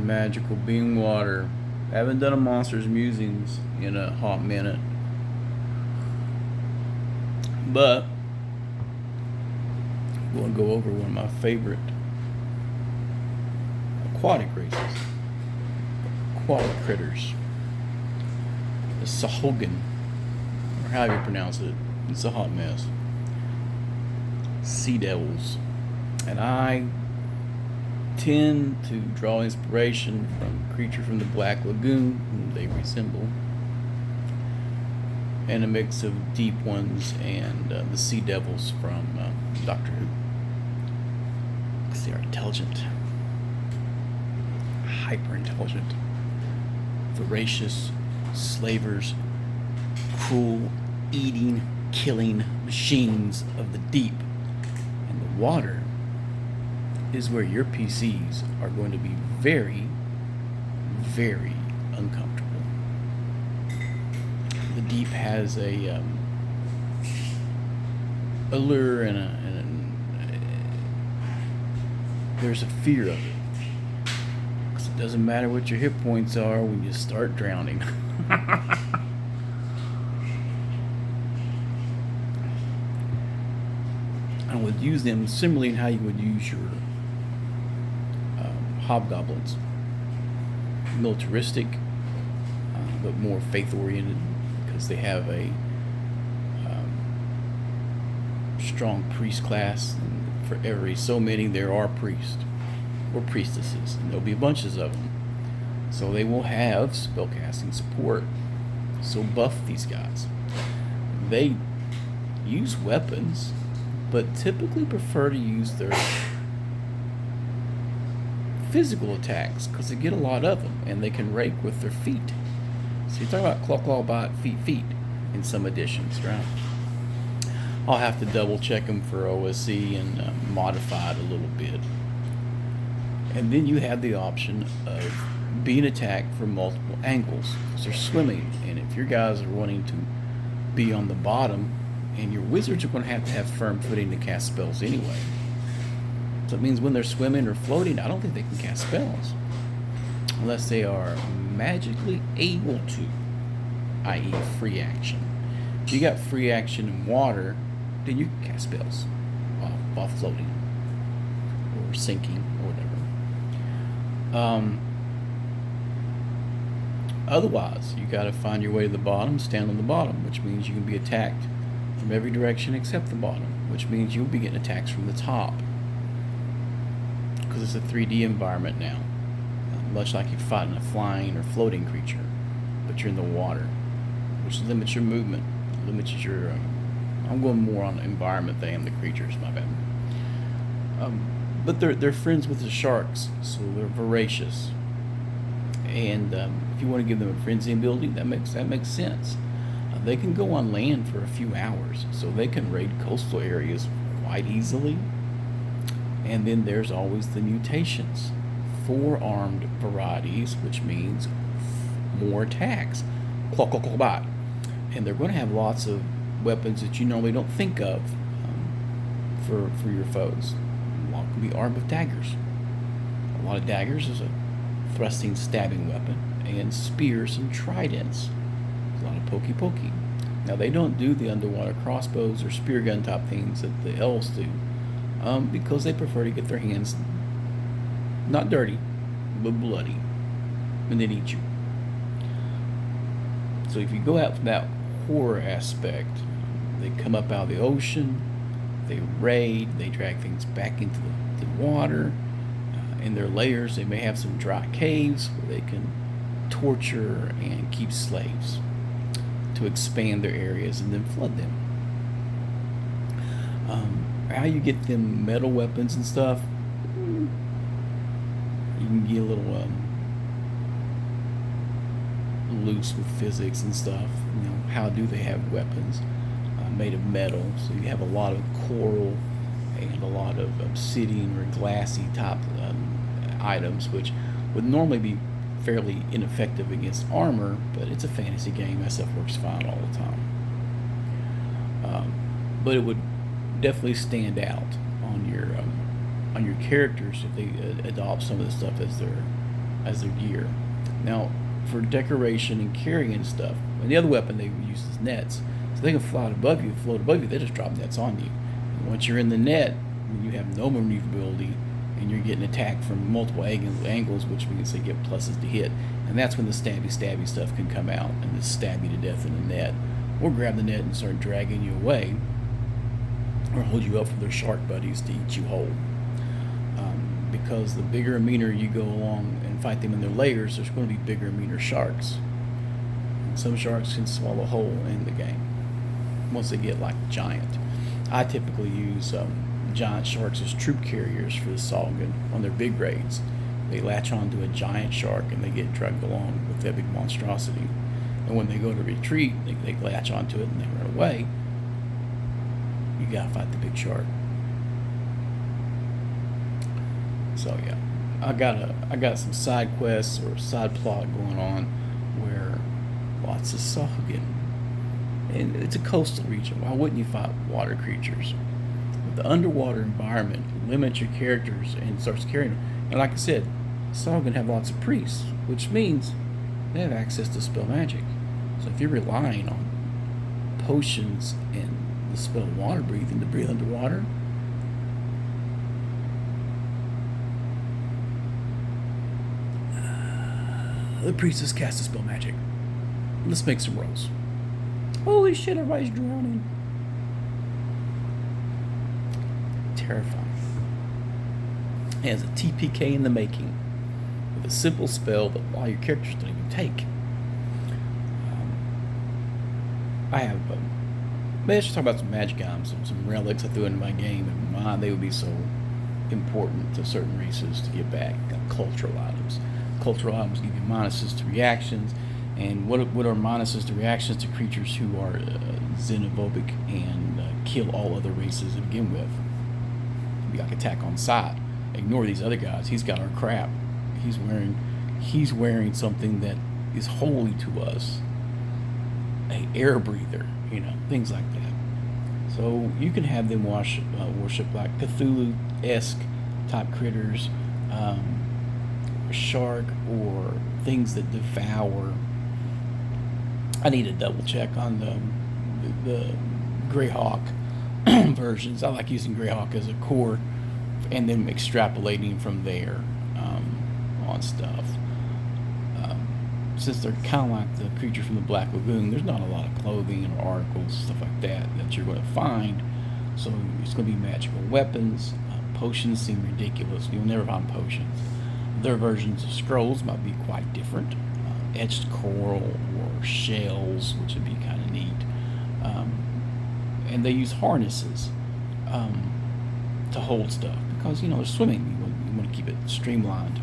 magical being water. I haven't done a monsters musings in a hot minute, but I'm going to go over one of my favorite aquatic races, aquatic critters, the Sahuagin, or however you pronounce it. It's a hot mess. Sea devils, and I tend to draw inspiration from a creature from the Black Lagoon, whom they resemble, and a mix of deep ones and the sea devils from Doctor Who. Because they are intelligent, hyper intelligent, voracious, slavers, cruel, eating, killing machines of the deep. And the water is where your PCs are going to be very, very uncomfortable. The deep has a allure there's a fear of it. Because it doesn't matter what your hit points are when you start drowning. I would use them similarly in how you would use your hobgoblins. Militaristic, but more faith-oriented, because they have a strong priest class. And for every so many, there are priests or priestesses, and there'll be bunches of them. So they will have spellcasting support. So buff these guys. They use weapons, but typically prefer to use their physical attacks because they get a lot of them, and they can rake with their feet. So you talk about claw, claw, bite, feet in some editions, right? I'll have to double check them for OSC and modify it a little bit. And then you have the option of being attacked from multiple angles because they're swimming, and if your guys are wanting to be on the bottom, and your wizards are going to have firm footing to cast spells anyway. So it means when they're swimming or floating, I don't think they can cast spells. Unless they are magically able to, i.e. free action. If you got free action in water, then you can cast spells while floating. Or sinking, or whatever. Otherwise, you got to find your way to the bottom, stand on the bottom, which means you can be attacked from every direction except the bottom, which means you'll be getting attacks from the top. Because it's a 3D environment now. Much like you're fighting a flying or floating creature, but you're in the water, which limits your movement, limits your... I'm going more on the environment than the creatures, my bad. But they're friends with the sharks, so they're voracious. And if you want to give them a frenzy ability, that makes sense. They can go on land for a few hours, so they can raid coastal areas quite easily. And then there's always the mutations. 4-armed varieties, which means more attacks. Claw, claw, claw, bite. And they're going to have lots of weapons that you normally don't think of for your foes. A lot can be armed with daggers. A lot of daggers is a thrusting, stabbing weapon, and spears and tridents. A lot of pokey. Now they don't do the underwater crossbows or spear gun type things that the elves do, because they prefer to get their hands not dirty, but bloody, and then eat you. So if you go out from that horror aspect, they come up out of the ocean, they raid, they drag things back into the water. In their layers, they may have some dry caves where they can torture and keep slaves to expand their areas and then flood them. How you get them metal weapons and stuff, you can get a little loose with physics and stuff. You know, how do they have weapons made of metal? So you have a lot of coral and a lot of obsidian or glassy type items, which would normally be fairly ineffective against armor, but it's a fantasy game. That stuff works fine all the time. But it would definitely stand out on your characters if they adopt some of the stuff as their as their gear. Now, for decoration and carrying stuff, and the other weapon they use is nets. So they can float above you, they just drop nets on you. And once you're in the net, you have no maneuverability, and you're getting attacked from multiple angles, which means they get pluses to hit. And that's when the stabby stuff can come out and just stab you to death in the net, or grab the net and start dragging you away, or hold you up for their shark buddies to eat you whole. Because the bigger and meaner you go along and fight them in their layers, there's going to be bigger and meaner sharks. And some sharks can swallow a hole in the game once they get like giant. I typically use giant sharks as troop carriers for the Sahuagin on their big raids. They latch onto a giant shark and they get dragged along with that big monstrosity. And when they go to retreat, they latch onto it and they run away. You gotta fight the big shark. So yeah, I got some side quests or side plot going on where lots of Sahuagin, and it's a coastal region. Why wouldn't you fight water creatures? But the underwater environment limits your characters and starts carrying them. And like I said, Sahuagin have lots of priests, which means they have access to spell magic. So if you're relying on potions and the spell water breathing to breathe underwater, the priestess cast a spell magic. Let's make some rolls. Holy shit, everybody's drowning. Terrifying. It has a TPK in the making, with a simple spell that a lot of your characters don't even take. I have, let's just talk about some magic items, some relics I threw into my game, and why they would be so important to certain races to get back. Cultural items. Cultural items give you minuses to reactions, and what are minuses to reactions to creatures who are xenophobic and kill all other races to begin with? Be like attack on sight. Ignore these other guys. He's got our crap. He's wearing something that is holy to us. A air breather, things like that. So you can have them worship like Cthulhu-esque type critters. Shark or things that devour. I need to double check on the Greyhawk versions. I like using Greyhawk as a core and then extrapolating from there on stuff. Since they're kind of like the creature from the Black Lagoon, there's not a lot of clothing or articles, stuff like that you're going to find. So it's going to be magical weapons. Potions seem ridiculous. You'll never find potions. Their versions of scrolls might be quite different. Etched coral or shells, which would be kind of neat. And they use harnesses to hold stuff because, they're swimming. You want to keep it streamlined.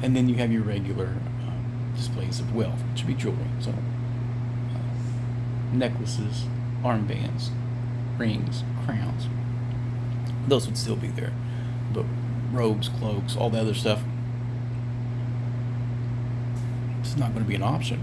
And then you have your regular displays of wealth, which would be jewelry. So necklaces, armbands, rings, crowns. Those would still be there. But robes, cloaks, all the other stuff, it's not going to be an option.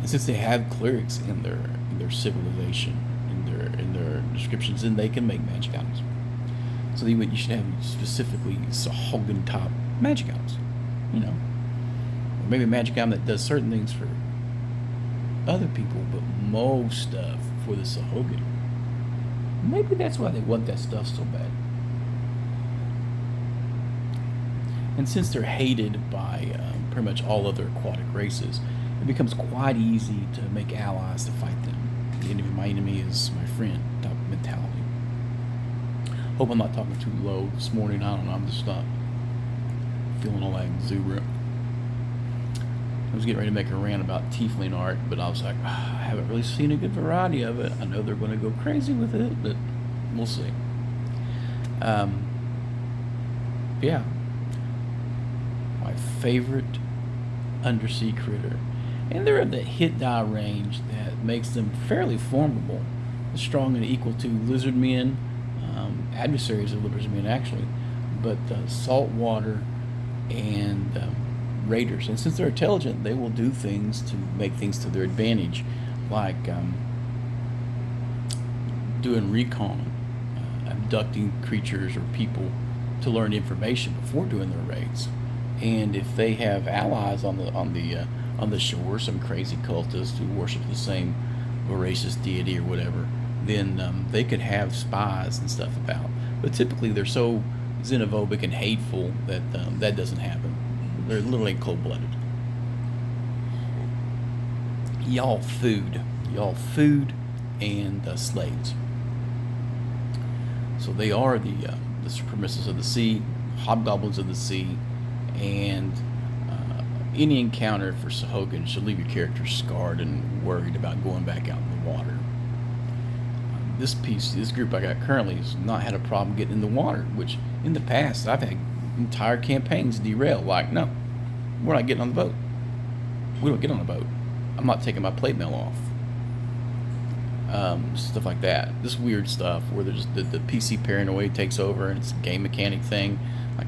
And since they have clerics in their civilization, in their descriptions, then they can make magic items. So you should have specifically Sahuagin type magic items, or maybe a magic item that does certain things for other people, but most stuff for the Sahuagin. Maybe that's why they want that stuff so bad. And since they're hated by pretty much all other aquatic races, it becomes quite easy to make allies to fight them. My enemy is my friend type mentality. Hope I'm not talking too low this morning. I don't know. I'm just not feeling all that exuberant. I was getting ready to make a rant about tiefling art, but I was like, I haven't really seen a good variety of it. I know they're going to go crazy with it, but we'll see. Yeah. My favorite undersea critter. And they're at the hit die range that makes them fairly formidable, strong and equal to lizard men, adversaries of lizard men actually, but saltwater and raiders. And since they're intelligent, they will do things to make things to their advantage, like doing recon, abducting creatures or people to learn information before doing their raids. And if they have allies on the shore, some crazy cultists who worship the same voracious deity or whatever, then they could have spies and stuff about. But typically, they're so xenophobic and hateful that that doesn't happen. They're literally cold-blooded. Y'all food, and slaves. So they are the supremacists of the sea, hobgoblins of the sea, and any encounter for Sahuagin should leave your character scarred and worried about going back out in the water. This group I got currently has not had a problem getting in the water, which in the past I've had entire campaigns derail. Like, no, we're not getting on the boat. We don't get on the boat. I'm not taking my plate mail off. Stuff like that. This weird stuff where there's the PC paranoid takes over and it's a game mechanic thing. Like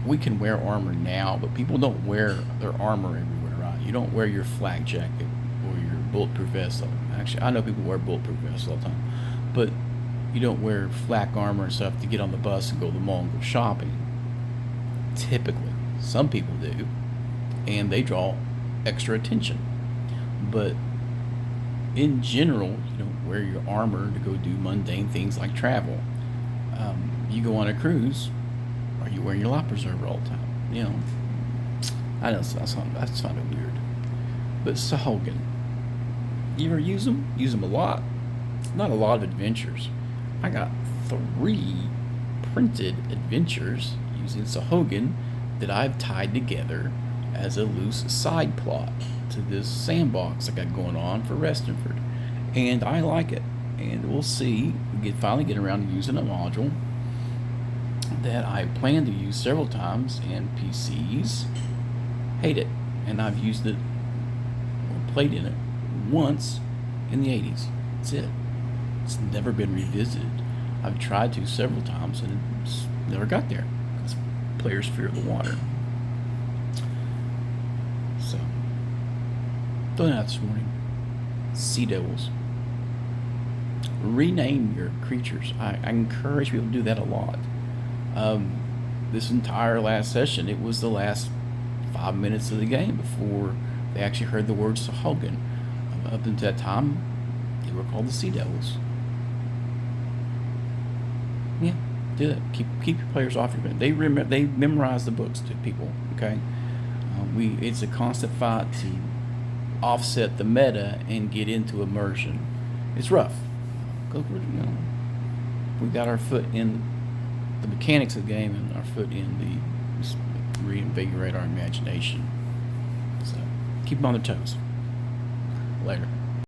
we can wear armor now, but people don't wear their armor everywhere, right? You don't wear your flak jacket or your bulletproof vest. Actually, I know people wear bulletproof vests all the time, but you don't wear flak armor and stuff to get on the bus and go to the mall and go shopping. Typically, some people do, and they draw extra attention. But in general, you don't wear your armor to go do mundane things like travel. You go on a cruise, are you wearing your life preserver all the time? You know, I know that's kind of weird. But Sahuagin, you ever use them? Use them a lot. Not a lot of adventures. I got 3 printed adventures using Sahuagin that I've tied together as a loose side plot to this sandbox I got going on for Restonford, and I like it. And we'll see. We finally get around to using a module that I plan to use several times, and PCs hate it. And I've used it or played in it once in the 80s. That's it. It's never been revisited. I've tried to several times and it's never got there because players fear the water. So, done that this morning. Sea devils. Rename your creatures. I encourage people to do that a lot. This entire last session, it was the last 5 minutes of the game before they actually heard the word Sahuagin. Up until that time, they were called the Sea Devils. Yeah, do that. Keep your players off your bench. They memorize the books to people. Okay, it's a constant fight to offset the meta and get into immersion. It's rough because we got our foot in the mechanics of the game and our foot in the reinvigorate our imagination. So keep them on their toes. Later.